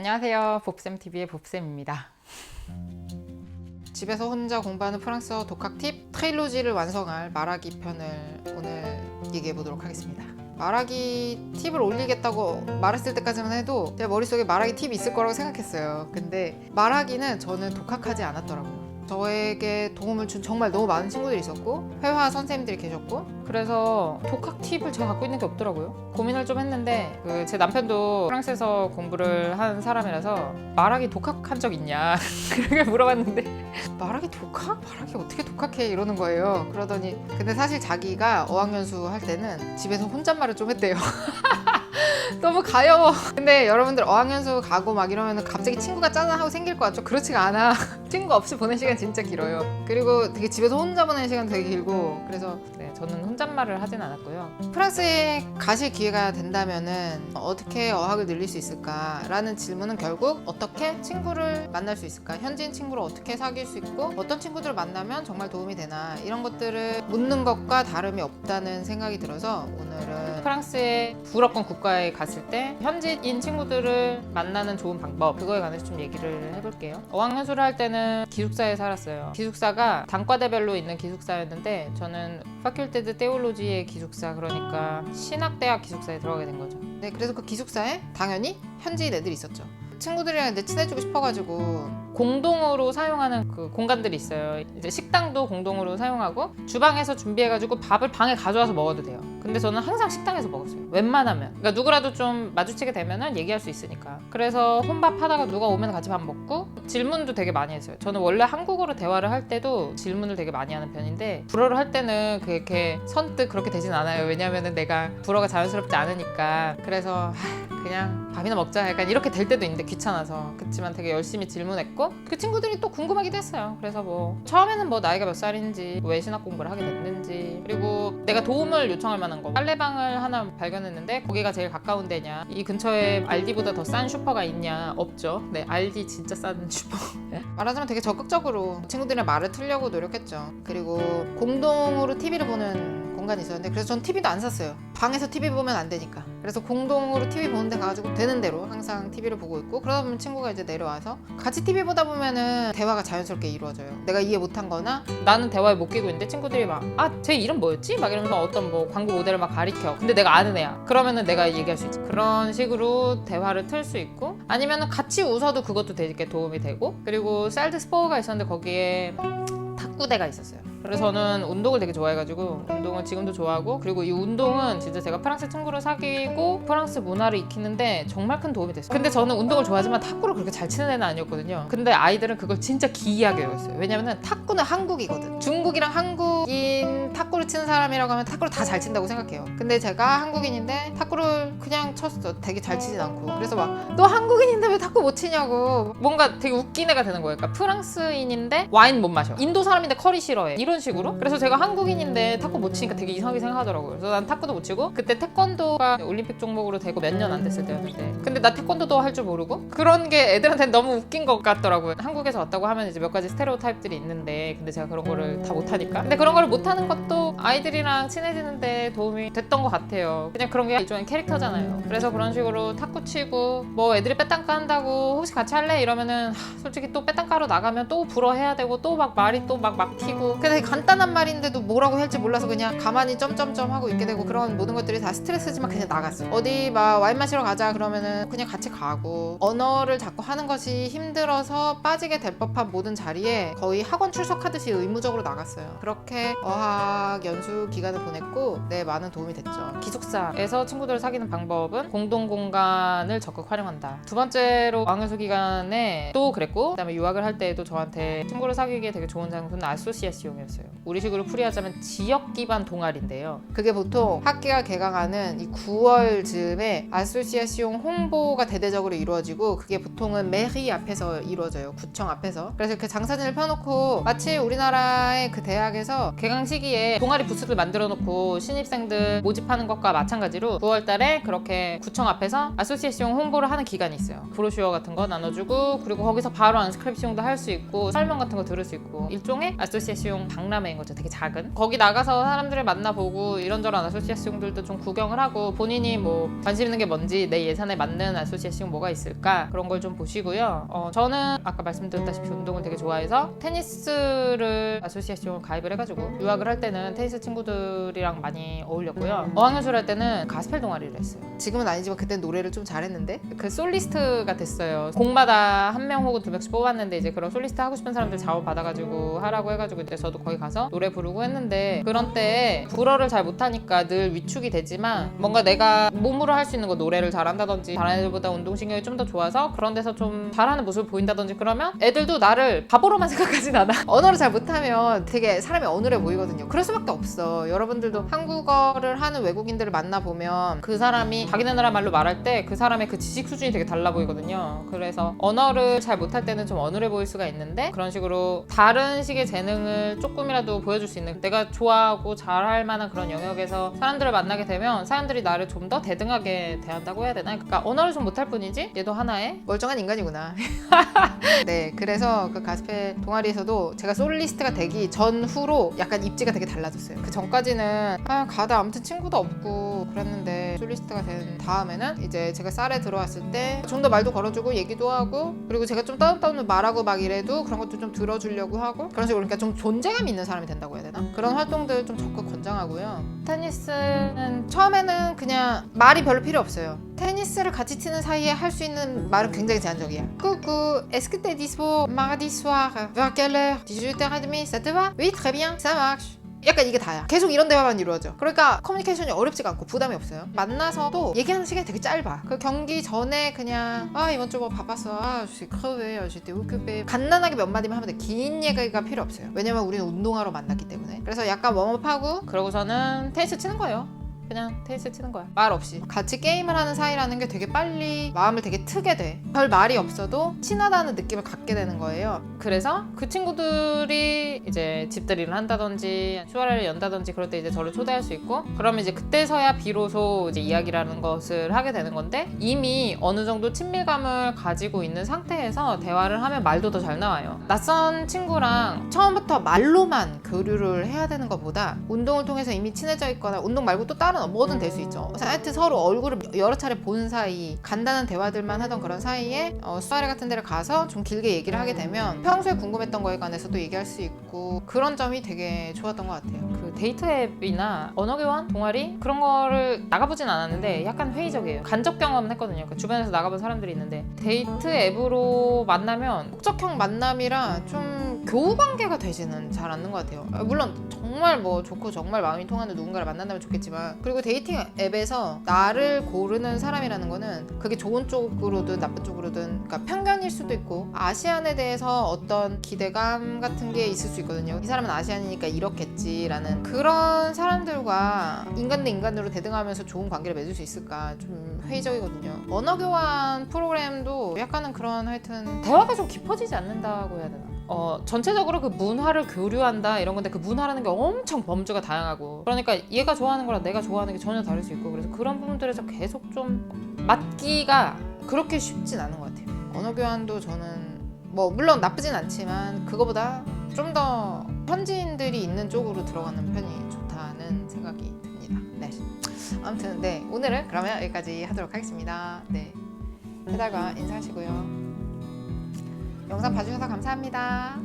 안녕하세요. 봅쌤TV의 봅쌤입니다. 집에서 혼자 공부하는 프랑스어 독학 팁 트릴로지를 완성할 말하기 편을 오늘 얘기해 보도록 하겠습니다. 말하기 팁을 올리겠다고 말했을 때까지만 해도 제 머릿속에 말하기 팁이 있을 거라고 생각했어요. 근데 말하기는 저는 독학하지 않았더라고요. 저에게 도움을 준 정말 너무 많은 친구들이 있었고 회화 선생님들이 계셨고, 그래서 독학 팁을 제가 갖고 있는 게 없더라고요. 고민을 좀 했는데 제 남편도 프랑스에서 공부를 한 사람이라서 말하기 독학한 적 있냐 그렇게 물어봤는데 말하기 독학? 말하기 어떻게 독학해? 이러는 거예요. 그러더니 근데 사실 자기가 어학연수 할 때는 집에서 혼잣말을 좀 했대요. 너무 가여워. 근데 여러분들 어학연수 가고 막 이러면 갑자기 친구가 짜잔 하고 생길 것 같죠? 그렇지가 않아. 친구 없이 보낸 시간 진짜 길어요. 그리고 되게 집에서 혼자 보내는 시간 되게 길고, 그래서 저는 혼잣말을 하진 않았고요. 프랑스에 가실 기회가 된다면은 어떻게 어학을 늘릴 수 있을까라는 질문은 결국 어떻게 친구를 만날 수 있을까, 현지인 친구를 어떻게 사귈 수 있고 어떤 친구들을 만나면 정말 도움이 되나, 이런 것들을 묻는 것과 다름이 없다는 생각이 들어서 오늘은 프랑스의 불어권 국가에 갔을 때 현지인 친구들을 만나는 좋은 방법, 그거에 관해서 좀 얘기를 해볼게요. 어학연수를 할 때는 기숙사에 살았어요. 기숙사가 단과대별로 있는 기숙사였는데 저는 파큘테드 테올로지의 기숙사, 그러니까 신학대학 기숙사에 들어가게 된 거죠. 네, 그래서 그 기숙사에 당연히 현지인 애들이 있었죠. 친구들이랑 이제 친해지고 싶어가지고 공동으로 사용하는 그 공간들이 있어요. 이제 식당도 공동으로 사용하고 주방에서 준비해가지고 밥을 방에 가져와서 먹어도 돼요. 근데 저는 항상 식당에서 먹었어요. 웬만하면. 그러니까 누구라도 좀 마주치게 되면은 얘기할 수 있으니까. 그래서 혼밥 하다가 누가 오면 같이 밥 먹고, 질문도 되게 많이 했어요. 저는 원래 한국어로 대화를 할 때도 질문을 되게 많이 하는 편인데 불어를 할 때는 그렇게 선뜻 그렇게 되진 않아요. 왜냐면은 내가 불어가 자연스럽지 않으니까. 그래서 그냥 밥이나 먹자 약간 이렇게 될 때도 있는데 귀찮아서. 그렇지만 되게 열심히 질문했고 그 친구들이 또 궁금하기도 했어요. 그래서 뭐 처음에는 뭐 나이가 몇 살인지, 왜 신학 공부를 하게 됐는지, 그리고 내가 도움을 요청할 만한 거, 빨래방을 하나 발견했는데 거기가 제일 가까운 데냐, 이 근처에 알디보다 더 싼 슈퍼가 있냐, 없죠. 네, 알디 진짜 싼 슈퍼. 말하자면 되게 적극적으로 친구들이랑 말을 틀려고 노력했죠. 그리고 공동으로 TV를 보는 공간이 있었는데 그래서 전 TV도 안 샀어요. 방에서 TV 보면 안 되니까. 그래서 공동으로 TV 보는 데 가가지고 되는 대로 항상 TV를 보고 있고, 그러다 보면 친구가 이제 내려와서 같이 TV 보다 보면은 대화가 자연스럽게 이루어져요. 내가 이해 못한 거나 나는 대화에 못 끼고 있는데 친구들이 막 쟤 이름 뭐였지? 막 이러면서 어떤 뭐 광고 모델을 막 가리켜. 근데 내가 아는 애야. 그러면은 내가 얘기할 수 있지. 그런 식으로 대화를 틀 수 있고, 아니면은 같이 웃어도 그것도 되게 도움이 되고. 그리고 쌀드 스포가 있었는데 거기에 탁구대가 있었어요. 그래서 저는 운동을 되게 좋아해가지고 운동을 지금도 좋아하고, 그리고 이 운동은 진짜 제가 프랑스 친구를 사귀고 프랑스 문화를 익히는데 정말 큰 도움이 됐어요. 근데 저는 운동을 좋아하지만 탁구를 그렇게 잘 치는 애는 아니었거든요. 근데 아이들은 그걸 진짜 기이하게 여겼어요. 왜냐면은 탁구는 한국이거든. 중국이랑 한국인 탁구를 치는 사람이라고 하면 탁구를 다 잘 친다고 생각해요. 근데 제가 한국인인데 탁구를 그냥 쳤어. 되게 잘 치진 않고. 그래서 막 너 한국인인데 왜 탁구 못 치냐고, 뭔가 되게 웃긴 애가 되는 거예요. 그러니까 프랑스인인데 와인 못 마셔, 인도 사람인데 커리 싫어해, 이런 식으로. 그래서 제가 한국인인데 탁구 못 치니까 되게 이상하게 생각하더라고요. 그래서 난 탁구도 못 치고, 그때 태권도가 올림픽 종목으로 되고 몇 년 안 됐을 때였는데, 근데 나 태권도도 할 줄 모르고. 그런 게 애들한테 너무 웃긴 것 같더라고요. 한국에서 왔다고 하면 이제 몇 가지 스테레오타입들이 있는데, 근데 제가 그런 거를 다 못하니까. 근데 그런 거를 못하는 것도 아이들이랑 친해지는데 도움이 됐던 것 같아요. 그냥 그런 게 일종의 캐릭터잖아요. 그래서 그런 식으로 탁구 치고, 뭐 애들이 빼땅까 한다고 혹시 같이 할래? 이러면은 솔직히 또 빼땅까로 나가면 또 불어 해야 되고 또 막 말이 또 막 튀고, 근데 간단한 말인데도 뭐라고 할지 몰라서 그냥 가만히 점점점 하고 있게 되고, 그런 모든 것들이 다 스트레스지만 그냥 나갔어. 어디 막 와인 마시러 가자 그러면은 그냥 같이 가고, 언어를 자꾸 하는 것이 힘들어서 빠지게 될 법한 모든 자리에 거의 학원 출석하듯이 의무적으로 나갔어요. 그렇게 어학 연수 기간을 보냈고 많은 도움이 됐죠. 기숙사에서 친구들을 사귀는 방법은 공동 공간을 적극 활용한다. 두 번째로 어학연수 기간에 또 그랬고, 그다음에 유학을 할 때에도 저한테 친구를 사귀기에 되게 좋은 장소는 아소시아시옹이었어요. 우리식으로 풀이하자면 지역 기반 동아리인데요. 그게 보통 학기가 개강하는 이 9월 즈음에 아소시아시옹 홍보가 대대적으로 이루어지고, 그게 보통은 메리 앞에서 이루어져요. 구청 앞에서. 그래서 이렇게 장사진을 펴놓고 마치 우리나라의 그 대학에서 개강 시기에 동아리 부스를 만들어 놓고 신입생들 모집하는 것과 마찬가지로 9월 달에 그렇게 구청 앞에서 아소시아시옹 홍보를 하는 기간이 있어요. 브로슈어 같은 거 나눠주고, 그리고 거기서 바로 안스크립시옹도 할 수 있고 설명 같은 거 들을 수 있고, 일종의 아소시아시옹 박람회인 거죠. 되게 작은. 거기 나가서 사람들을 만나보고 이런저런 아소시아시옹들도 좀 구경을 하고 본인이 뭐 관심 있는 게 뭔지 내 예산에 맞는 아소시아시옹 뭐가 있을까 그런 걸 좀 보시고요. 저는 아까 말씀드렸다시피 운동을 되게 좋아해서 테니스를 아소시아시옹을 가입을 해가지고 유학을 할 때는 테니스 친구들이랑 많이 어울렸고요. 어학연수를 할 때는 가스펠 동아리를 했어요. 지금은 아니지만 그때 노래를 좀 잘했는데 그 솔리스트가 됐어요. 곡마다 한 명 혹은 두 명씩 뽑았는데 이제 그런 솔리스트 하고 싶은 사람들 작업 받아가지고 하라고 해가지고 이제 저도 거기 가서 노래 부르고 했는데 그런 때에 불어를 잘 못하니까 늘 위축이 되지만 뭔가 내가 몸으로 할 수 있는 거 노래를 잘한다든지 다른 애들보다 운동신경이 좀 더 좋아서 그런 데서 좀 잘하는 모습을 보인다든지 그러면 애들도 나를 바보로만 생각하진 않아. 언어를 잘 못하면 되게 사람이 어눌해 보이거든요. 그럴 수밖에 없어. 여러분들도 한국어를 하는 외국인들을 만나보면 그 사람이 자기네 나라 말로 말할 때 그 사람의 그 지식 수준이 되게 달라 보이거든요. 그래서 언어를 잘 못할 때는 좀 어눌해 보일 수가 있는데 그런 식으로 다른 식의 재능을 조금이라도 보여줄 수 있는 내가 좋아하고 잘할 만한 그런 영역에서 사람들을 만나게 되면 사람들이 나를 좀 더 대등하게 대한다고 해야 되나? 그러니까 언어를 좀 못할 뿐이지 얘도 하나의 멀쩡한 인간이구나. 네, 그래서 그 가스펠 동아리에서도 제가 솔리스트가 되기 전후로 약간 입지가 되게 달라졌어요. 그 전까지는 가다 아무튼 친구도 없고 그랬는데 솔리스트가 된 다음에는 이제 제가 쌀에 들어왔을 때 좀 더 말도 걸어주고 얘기도 하고 그리고 제가 좀 떠듬떠듬 말하고 막 이래도 그런 것도 좀 들어주려고 하고 그런 식으로 그러니까 좀 존재감 있는 사람이 된다고 해야 되나? 그런 활동들 좀 적극 권장하고요. 테니스는 처음에는 그냥 말이 별로 필요 없어요. 테니스를 같이 치는 사이에 할 수 있는 말은 굉장히 제한적이야. Coucou, est-ce que t'es dispo mardi soir vers quelle heure? 18h30, ça te va? Oui, très bien, ça marche. 약간 이게 다야. 계속 이런 대화만 이루어져. 그러니까 커뮤니케이션이 어렵지가 않고 부담이 없어요. 만나서도 얘기하는 시간이 되게 짧아. 그 경기 전에 그냥 이번 주 뭐 바빴어. je suis crevé, j'étais occupé. 간단하게 몇 마디만 하면 돼. 긴 얘기가 필요 없어요. 왜냐면 우리는 운동하러 만났기 때문에. 그래서 약간 웜업하고 그러고서는 테니스 치는 거예요. 그냥 테니스 치는 거야. 말 없이. 같이 게임을 하는 사이라는 게 되게 빨리 마음을 되게 트게 돼. 별 말이 없어도 친하다는 느낌을 갖게 되는 거예요. 그래서 그 친구들이 이제 집들이를 한다든지 휴가를 연다든지 그럴 때 이제 저를 초대할 수 있고 그러면 이제 그때서야 비로소 이제 이야기라는 것을 하게 되는 건데 이미 어느 정도 친밀감을 가지고 있는 상태에서 대화를 하면 말도 더 잘 나와요. 낯선 친구랑 처음부터 말로만 교류를 해야 되는 것보다 운동을 통해서 이미 친해져 있거나 운동 말고 또 다른 뭐든 될 수 있죠. 하여튼 서로 얼굴을 여러 차례 본 사이 간단한 대화들만 하던 그런 사이에 수아레 같은 데를 가서 좀 길게 얘기를 하게 되면 평소에 궁금했던 거에 관해서도 얘기할 수 있고 그런 점이 되게 좋았던 것 같아요. 그 데이트 앱이나 언어교환 동아리 그런 거를 나가보진 않았는데 약간 회의적이에요. 간접 경험은 했거든요. 그 주변에서 나가본 사람들이 있는데 데이트 앱으로 만나면 목적형 만남이라 좀 교우 관계가 되지는 잘 않는 것 같아요. 물론 정말 뭐 좋고 정말 마음이 통하는 누군가를 만난다면 좋겠지만 그리고 데이팅 앱에서 나를 고르는 사람이라는 거는 그게 좋은 쪽으로든 나쁜 쪽으로든 그러니까 편견일 수도 있고 아시안에 대해서 어떤 기대감 같은 게 있을 수 있거든요. 이 사람은 아시안이니까 이렇겠지라는 그런 사람들과 인간 대 인간으로 대등하면서 좋은 관계를 맺을 수 있을까 좀 회의적이거든요. 언어교환 프로그램도 약간은 그런 하여튼 대화가 좀 깊어지지 않는다고 해야 되나? 전체적으로 그 문화를 교류한다 이런 건데 그 문화라는 게 엄청 범주가 다양하고 그러니까 얘가 좋아하는 거랑 내가 좋아하는 게 전혀 다를 수 있고 그래서 그런 부분들에서 계속 좀 맞기가 그렇게 쉽진 않은 것 같아요. 언어 교환도 저는 뭐 물론 나쁘진 않지만 그거보다 좀 더 현지인들이 있는 쪽으로 들어가는 편이 좋다는 생각이 듭니다. 네. 아무튼 네 오늘은 그러면 여기까지 하도록 하겠습니다. 네. 해달과 인사하시고요. 영상 봐주셔서 감사합니다.